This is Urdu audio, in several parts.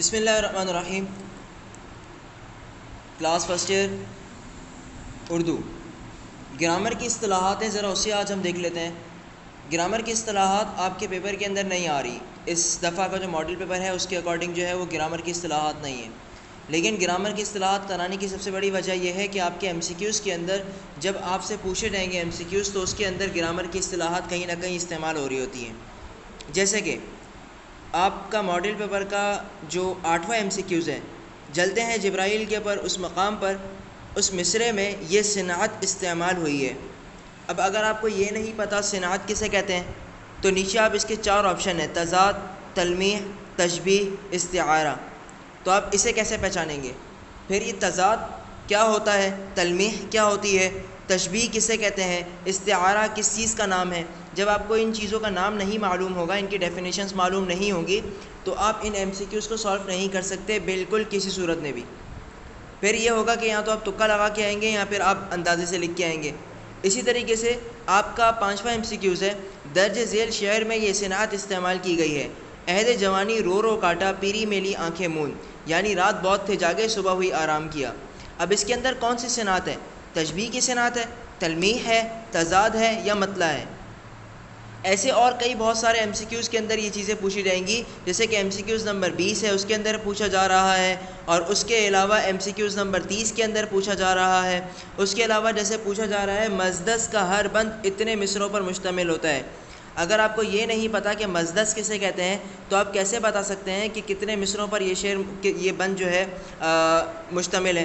بسم اللہ الرحمن الرحیم. Class first year Urdu. Grammar کی اصطلاحات ہیں، ذرا اسے آج ہم دیکھ لیتے ہیں. گرامر کی اصطلاحات آپ کے پیپر کے اندر نہیں آ رہی. اس دفعہ کا جو ماڈل پیپر ہے اس کے اکارڈنگ جو ہے وہ گرامر کی اصطلاحات نہیں ہیں، لیکن گرامر کی اصطلاحات کرانے کی سب سے بڑی وجہ یہ ہے کہ آپ کے ایم سی کیوز کے اندر جب آپ سے پوچھے جائیں گے ایم سی کیوز تو اس کے اندر گرامر کی اصطلاحات کہیں نہ کہیں استعمال ہو رہی ہوتی ہیں. جیسے کہ آپ کا ماڈل پیپر کا جو 8واں ایم سی کیوز ہے، جلتے ہیں جبرائیل کے پر اس مقام پر اس مصرعے میں یہ صنعت استعمال ہوئی ہے. اب اگر آپ کو یہ نہیں پتہ صنعت کسے کہتے ہیں تو نیچے آپ اس کے 4 آپشن ہیں: تضاد، تلمیح، تشبیہ، استعارہ. تو آپ اسے کیسے پہچانیں گے؟ پھر یہ تضاد کیا ہوتا ہے، تلمیح کیا ہوتی ہے، تشبیہ کسے کہتے ہیں، استعارہ کس چیز کا نام ہے. جب آپ کو ان چیزوں کا نام نہیں معلوم ہوگا، ان کی ڈیفینیشنز معلوم نہیں ہوں گی، تو آپ ان ایم سی کیوز کو سالو نہیں کر سکتے بالکل کسی صورت میں بھی. پھر یہ ہوگا کہ یا تو آپ تکا لگا کے آئیں گے یا پھر آپ اندازے سے لکھ کے آئیں گے. اسی طریقے سے آپ کا 5واں ایم سی کیوز ہے: درج ذیل شعر میں یہ صنعت استعمال کی گئی ہے. عہد جوانی رو رو کاٹا، پیری میلی آنکھیں مون، یعنی رات بہت تھے جاگے، صبح ہوئی آرام کیا. اب اس کے اندر کون سی صنعت ہے؟ تشبیہ کی صنعت ہے، تلمیح ہے، تضاد ہے یا مطلع ہے. ایسے اور کئی بہت سارے ایم سی کیوز کے اندر یہ چیزیں پوچھی جائیں گی. جیسے کہ ایم سی کیوز نمبر 20 ہے، اس کے اندر پوچھا جا رہا ہے، اور اس کے علاوہ ایم سی کیوز نمبر 30 کے اندر پوچھا جا رہا ہے. اس کے علاوہ جیسے پوچھا جا رہا ہے مزدس کا ہر بند اتنے مصروں پر مشتمل ہوتا ہے. اگر آپ کو یہ نہیں پتہ کہ مزدس کسے کہتے ہیں تو آپ کیسے بتا سکتے ہیں کہ کتنے مصروں پر یہ شعر یہ بند جو ہے مشتمل ہے؟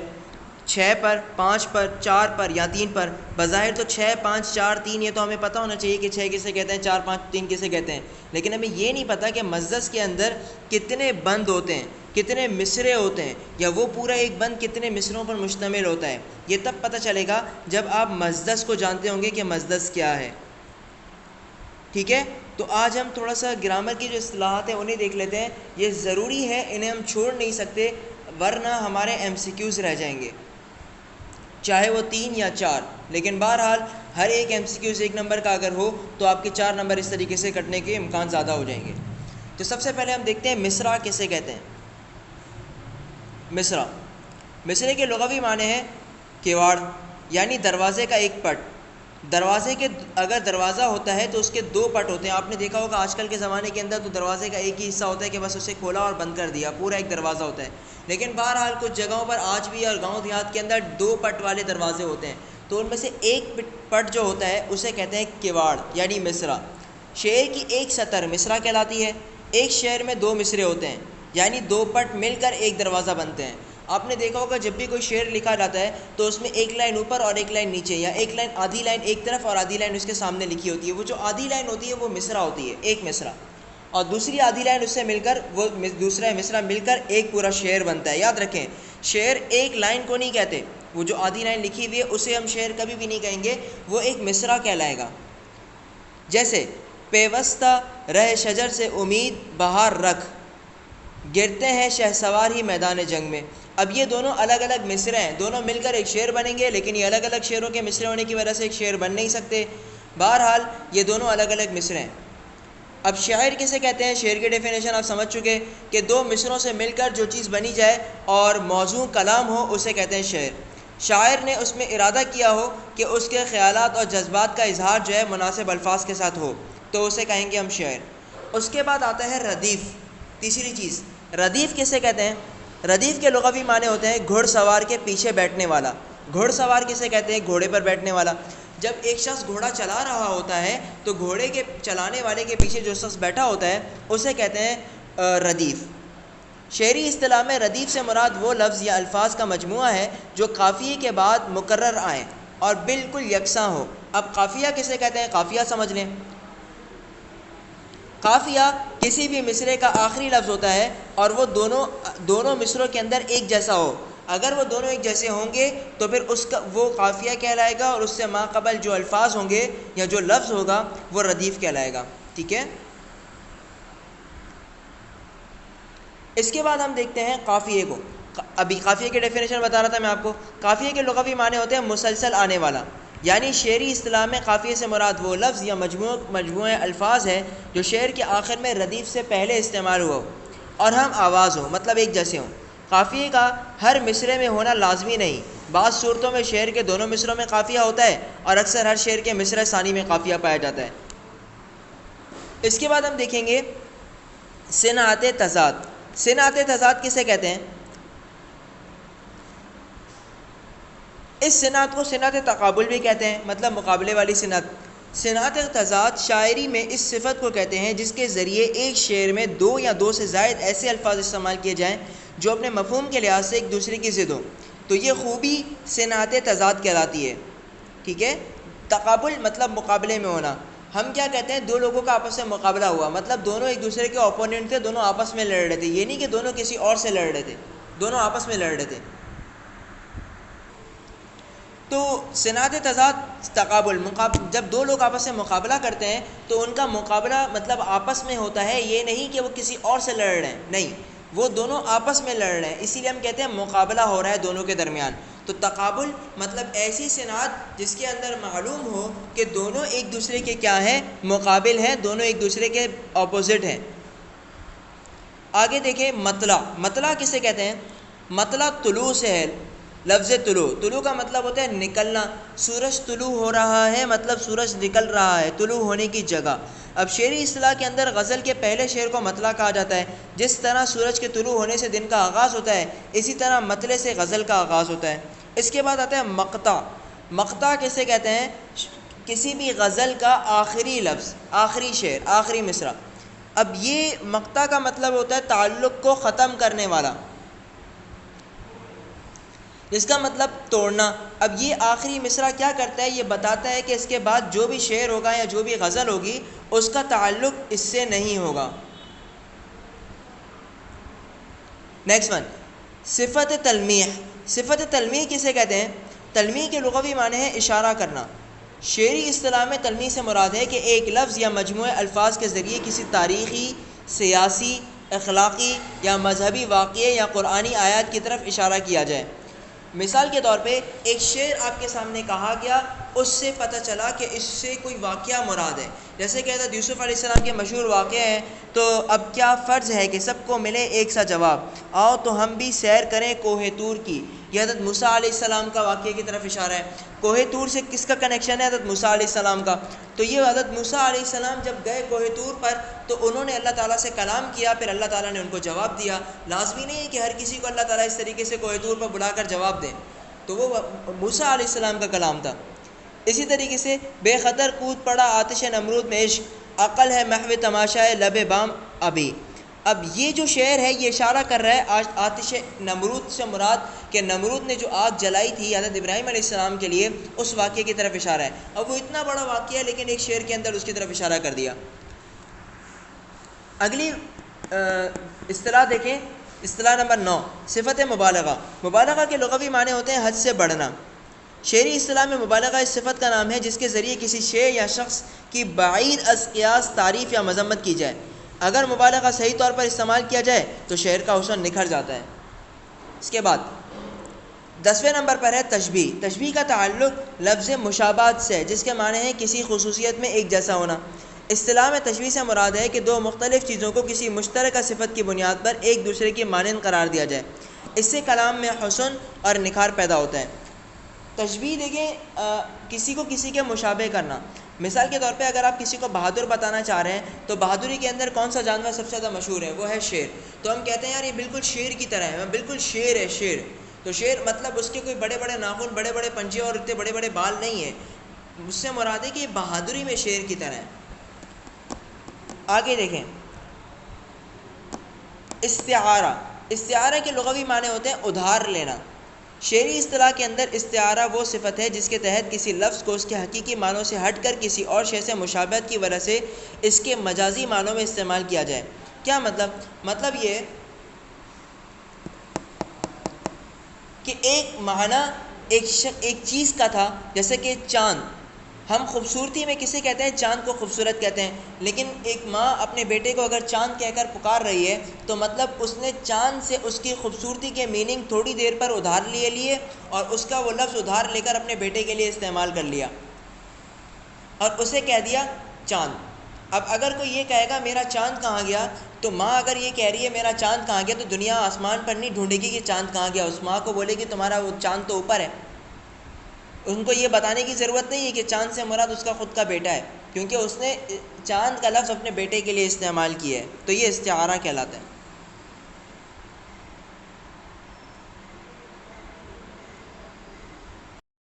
6 پر، 5 پر، 4 پر یا 3 پر. بظاہر تو 6، 5، 4، 3 یہ تو ہمیں پتہ ہونا چاہیے کہ 6 کسے کہتے ہیں، 4، 5، 3 کسے کہتے ہیں، لیکن ہمیں یہ نہیں پتہ کہ مزدس کے اندر کتنے بند ہوتے ہیں، کتنے مصرے ہوتے ہیں، یا وہ پورا ایک بند کتنے مصروں پر مشتمل ہوتا ہے. یہ تب پتہ چلے گا جب آپ مزدس کو جانتے ہوں گے کہ مزدس کیا ہے. ٹھیک ہے، تو آج ہم تھوڑا سا گرامر کی جو اصطلاحات ہیں انہیں دیکھ لیتے ہیں. یہ ضروری ہے، انہیں ہم چھوڑ نہیں سکتے ورنہ ہمارے ایم سی کیوز رہ جائیں گے، چاہے وہ 3 یا 4. لیکن بہرحال ہر ایک ایم سی کیوز 1 نمبر کا اگر ہو تو آپ کے 4 نمبر اس طریقے سے کٹنے کے امکان زیادہ ہو جائیں گے. تو سب سے پہلے ہم دیکھتے ہیں مصرع کسے کہتے ہیں. مصرعے کے لغوی معنی ہیں کیواڑ، یعنی دروازے کا ایک پٹ. دروازے کے اگر دروازہ ہوتا ہے تو اس کے 2 پٹ ہوتے ہیں. آپ نے دیکھا ہوگا آج کل کے زمانے کے اندر تو دروازے کا ایک ہی حصہ ہوتا ہے کہ بس اسے کھولا اور بند کر دیا، پورا ایک دروازہ ہوتا ہے. لیکن بہرحال کچھ جگہوں پر آج بھی اور گاؤں دیہات کے اندر 2 پٹ والے دروازے ہوتے ہیں. تو ان میں سے ایک پٹ جو ہوتا ہے اسے کہتے ہیں کیواڑ یعنی مصرع. شعر کی ایک سطر مصرع کہلاتی ہے. ایک شعر میں 2 مصرے ہوتے ہیں، یعنی 2 پٹ مل کر ایک دروازہ بنتے ہیں. آپ نے دیکھا ہوگا جب بھی کوئی شعر لکھا جاتا ہے تو اس میں ایک لائن اوپر اور ایک لائن نیچے، یا ایک لائن آدھی لائن ایک طرف اور آدھی لائن اس کے سامنے لکھی ہوتی ہے. وہ جو آدھی لائن ہوتی ہے وہ مصرع ہوتی ہے، ایک مصرع، اور دوسری آدھی لائن اس سے مل کر وہ دوسرا مصرع مل کر ایک پورا شعر بنتا ہے. یاد رکھیں، شعر ایک لائن کو نہیں کہتے، وہ جو آدھی لائن لکھی ہوئی ہے اسے ہم شعر کبھی بھی نہیں کہیں گے، وہ ایک مصرع کہلائے گا. جیسے پیوستہ رہ شجر سے امید بہار رکھ، گرتے ہیں شہسوار ہی میدان جنگ میں. اب یہ دونوں الگ الگ مصرے ہیں، دونوں مل کر ایک شعر بنیں گے، لیکن یہ الگ الگ شعروں کے مصرے ہونے کی وجہ سے ایک شعر بن نہیں سکتے. بہرحال یہ دونوں الگ الگ مصرے ہیں. اب شاعر کسے کہتے ہیں؟ شعر کی ڈیفینیشن آپ سمجھ چکے کہ 2 مصروں سے مل کر جو چیز بنی جائے اور موضوع کلام ہو اسے کہتے ہیں شعر. شاعر نے اس میں ارادہ کیا ہو کہ اس کے خیالات اور جذبات کا اظہار جو ہے مناسب الفاظ کے ساتھ ہو تو اسے کہیں گے ہم شعر. اس کے بعد آتا ہے ردیف، تیسری چیز. ردیف کسے کہتے ہیں؟ ردیف کے لغوی معنی ہوتے ہیں گھڑ سوار کے پیچھے بیٹھنے والا. گھڑ سوار کسے کہتے ہیں؟ گھوڑے پر بیٹھنے والا. جب ایک شخص گھوڑا چلا رہا ہوتا ہے تو گھوڑے کے چلانے والے کے پیچھے جو شخص بیٹھا ہوتا ہے اسے کہتے ہیں ردیف. شعری اصطلاح میں ردیف سے مراد وہ لفظ یا الفاظ کا مجموعہ ہے جو قافیے کے بعد مکرر آئیں اور بالکل یکساں ہو. اب قافیہ کسے کہتے ہیں؟ قافیہ سمجھ لیں. قافیہ کسی بھی مصرے کا آخری لفظ ہوتا ہے اور وہ دونوں مصروں کے اندر ایک جیسا ہو. اگر وہ دونوں ایک جیسے ہوں گے تو پھر اس کا وہ قافیہ کہلائے گا، اور اس سے ما قبل جو الفاظ ہوں گے یا جو لفظ ہوگا وہ ردیف کہلائے گا. ٹھیک ہے، اس کے بعد ہم دیکھتے ہیں قافیے کو. ابھی قافیے کی ڈیفینیشن بتا رہا تھا میں آپ کو. قافیے کے لغوی معنی ہوتے ہیں مسلسل آنے والا، یعنی شعری اصطلاح میں قافیے سے مراد وہ لفظ یا مجموعہ الفاظ ہے جو شعر کے آخر میں ردیف سے پہلے استعمال ہوا ہو. اور ہم آواز ہوں مطلب ایک جیسے ہوں۔ قافیے کا ہر مصرے میں ہونا لازمی نہیں، بعض صورتوں میں شعر کے دونوں مصروں میں قافیہ ہوتا ہے اور اکثر ہر شعر کے مصرع ثانی میں قافیہ پایا جاتا ہے۔ اس کے بعد ہم دیکھیں گے صنعت تضاد۔ صنعت تضاد کسے کہتے ہیں؟ اس صنعت کو صنعت تقابل بھی کہتے ہیں، مطلب مقابلے والی صنعت۔ صنعت تضاد شاعری میں اس صفت کو کہتے ہیں جس کے ذریعے ایک شعر میں دو یا دو سے زائد ایسے الفاظ استعمال کیے جائیں جو اپنے مفہوم کے لحاظ سے ایک دوسرے کی ضد ہوں، تو یہ خوبی صنعت تضاد کہلاتی ہے۔ ٹھیک ہے، تقابل مطلب مقابلے میں ہونا۔ ہم کیا کہتے ہیں؟ دو لوگوں کا آپس میں مقابلہ ہوا، مطلب دونوں ایک دوسرے کے اوپوننٹ تھے، دونوں آپس میں لڑ رہے تھے، یہ نہیں کہ دونوں کسی اور سے لڑ رہے تھے، دونوں آپس میں لڑ رہے تھے۔ تو صنعت تضاد تقابل، جب دو لوگ آپس میں مقابلہ کرتے ہیں تو ان کا مقابلہ مطلب آپس میں ہوتا ہے، یہ نہیں کہ وہ کسی اور سے لڑ رہے ہیں، نہیں، وہ دونوں آپس میں لڑ رہے ہیں، اسی لیے ہم کہتے ہیں مقابلہ ہو رہا ہے دونوں کے درمیان۔ تو تقابل مطلب ایسی صنعت جس کے اندر معلوم ہو کہ دونوں ایک دوسرے کے کیا ہیں؟ مقابل ہیں، دونوں ایک دوسرے کے اپوزٹ ہیں۔ آگے دیکھیں مطلع۔ مطلع کسے کہتے ہیں؟ مطلع طلوع سے ہے، لفظ طلوع۔ طلوع کا مطلب ہوتا ہے نکلنا، سورج طلوع ہو رہا ہے مطلب سورج نکل رہا ہے، طلوع ہونے کی جگہ۔ اب شعری اصطلاح کے اندر غزل کے پہلے شعر کو مطلع کہا جاتا ہے، جس طرح سورج کے طلوع ہونے سے دن کا آغاز ہوتا ہے اسی طرح مطلع سے غزل کا آغاز ہوتا ہے۔ اس کے بعد آتا ہے مقطع۔ مقطع کسے کہتے ہیں؟ کسی بھی غزل کا آخری لفظ، آخری شعر، آخری مصرع۔ اب یہ مقطع کا مطلب ہوتا ہے تعلق کو ختم کرنے والا، جس کا مطلب توڑنا۔ اب یہ آخری مصرع کیا کرتا ہے؟ یہ بتاتا ہے کہ اس کے بعد جو بھی شعر ہوگا یا جو بھی غزل ہوگی اس کا تعلق اس سے نہیں ہوگا۔ نیکسٹ ون، صفت تلمیح۔ صفت تلمیح کسے کہتے ہیں؟ تلمیح کے لغوی معنی ہے اشارہ کرنا۔ شعری اصطلاح میں تلمیح سے مراد ہے کہ ایک لفظ یا مجموعہ الفاظ کے ذریعے کسی تاریخی، سیاسی، اخلاقی یا مذہبی واقعے یا قرآنی آیات کی طرف اشارہ کیا جائے۔ مثال کے طور پہ ایک شعر آپ کے سامنے کہا گیا، اس سے پتہ چلا کہ اس سے کوئی واقعہ مراد ہے، جیسے کہ حضرت یوسف علیہ السلام کے مشہور واقعے ہیں، تو اب کیا فرض ہے کہ سب کو ملے ایک سا جواب، آؤ تو ہم بھی سیر کریں کوہ طور کی۔ یہ حضرت موسیٰ علیہ السلام کا واقعے کی طرف اشارہ ہے۔ کوہ طور سے کس کا کنیکشن ہے؟ حضرت موسیٰ علیہ السلام کا۔ تو یہ حضرت موسیٰ علیہ السلام جب گئے کوہ طور پر تو انہوں نے اللہ تعالیٰ سے کلام کیا، پھر اللہ تعالیٰ نے ان کو جواب دیا۔ لازمی نہیں ہے کہ ہر کسی کو اللہ تعالیٰ اس طریقے سے کوہ طور پر بلا کر جواب دیں، تو وہ موسیٰ علیہ السلام کا کلام تھا۔ اسی طریقے سے بے خطر کود پڑا آتش نمرود میں عشق، عقل ہے محو تماشائے لب بام ابھی۔ اب یہ جو شعر ہے یہ اشارہ کر رہا ہے آتش نمرود سے مراد کہ نمرود نے جو آگ جلائی تھی حضرت ابراہیم علیہ السلام کے لیے، اس واقعے کی طرف اشارہ ہے۔ اب وہ اتنا بڑا واقعہ ہے لیکن ایک شعر کے اندر اس کی طرف اشارہ کر دیا۔ اگلی اصطلاح دیکھیں، اصطلاح نمبر 9، صفت مبالغہ۔ مبالغہ کے لغوی معنی ہوتے ہیں حد سے بڑھنا۔ شعری اصطلاح میں مبالغہ اس صفت کا نام ہے جس کے ذریعے کسی شے یا شخص کی بعید از قیاس تعریف یا مذمت کی جائے۔ اگر مبالغہ صحیح طور پر استعمال کیا جائے تو شعر کا حسن نکھر جاتا ہے۔ اس کے بعد 10ویں نمبر پر ہے تشبیہ۔ تشبیہ کا تعلق لفظ مشابہت سے ہے جس کے معنی ہے کسی خصوصیت میں ایک جیسا ہونا۔ اصطلاح میں تشبیہ سے مراد ہے کہ دو مختلف چیزوں کو کسی مشترکہ صفت کی بنیاد پر ایک دوسرے کی مانند قرار دیا جائے، اس سے کلام میں حسن اور نکھار پیدا ہوتا ہے۔ تشبیہ دیکھیں کسی کو کسی کے مشابہ کرنا۔ مثال کے طور پہ اگر آپ کسی کو بہادر بتانا چاہ رہے ہیں تو بہادری کے اندر کون سا جانور سب سے زیادہ مشہور ہے؟ وہ ہے شیر۔ تو ہم کہتے ہیں یار یہ بالکل شیر کی طرح ہے، بالکل شیر ہے شیر۔ تو شیر مطلب اس کے کوئی بڑے بڑے ناخن، بڑے بڑے پنجے اور اتنے بڑے بڑے بال نہیں ہیں، اس سے مراد ہے کہ یہ بہادری میں شیر کی طرح ہے۔ آگے دیکھیں استعارہ۔ استعارہ کے لغوی معنی ہوتے ہیں ادھار لینا۔ شعری اصطلاح کے اندر استعارہ وہ صفت ہے جس کے تحت کسی لفظ کو اس کے حقیقی معنوں سے ہٹ کر کسی اور شے سے مشابہت کی وجہ سے اس کے مجازی معنوں میں استعمال کیا جائے۔ کیا مطلب؟ مطلب یہ کہ ایک معنی ایک چیز کا تھا، جیسے کہ چاند۔ ہم خوبصورتی میں کسے کہتے ہیں؟ چاند کو خوبصورت کہتے ہیں، لیکن ایک ماں اپنے بیٹے کو اگر چاند کہہ کر پکار رہی ہے تو مطلب اس نے چاند سے اس کی خوبصورتی کے میننگ تھوڑی دیر پر ادھار لیے اور اس کا وہ لفظ ادھار لے کر اپنے بیٹے کے لیے استعمال کر لیا اور اسے کہہ دیا چاند۔ اب اگر کوئی یہ کہے گا میرا چاند کہاں گیا، تو ماں اگر یہ کہہ رہی ہے میرا چاند کہاں گیا، تو دنیا آسمان پر نہیں ڈھونڈے گی کہ چاند کہاں گیا، اس ماں کو بولے گی تمہارا وہ چاند تو اوپر ہے۔ ان کو یہ بتانے کی ضرورت نہیں ہے کہ چاند سے مراد اس کا خود کا بیٹا ہے، کیونکہ اس نے چاند کا لفظ اپنے بیٹے کے لیے استعمال کیا ہے، تو یہ استعارہ کہلاتا ہے۔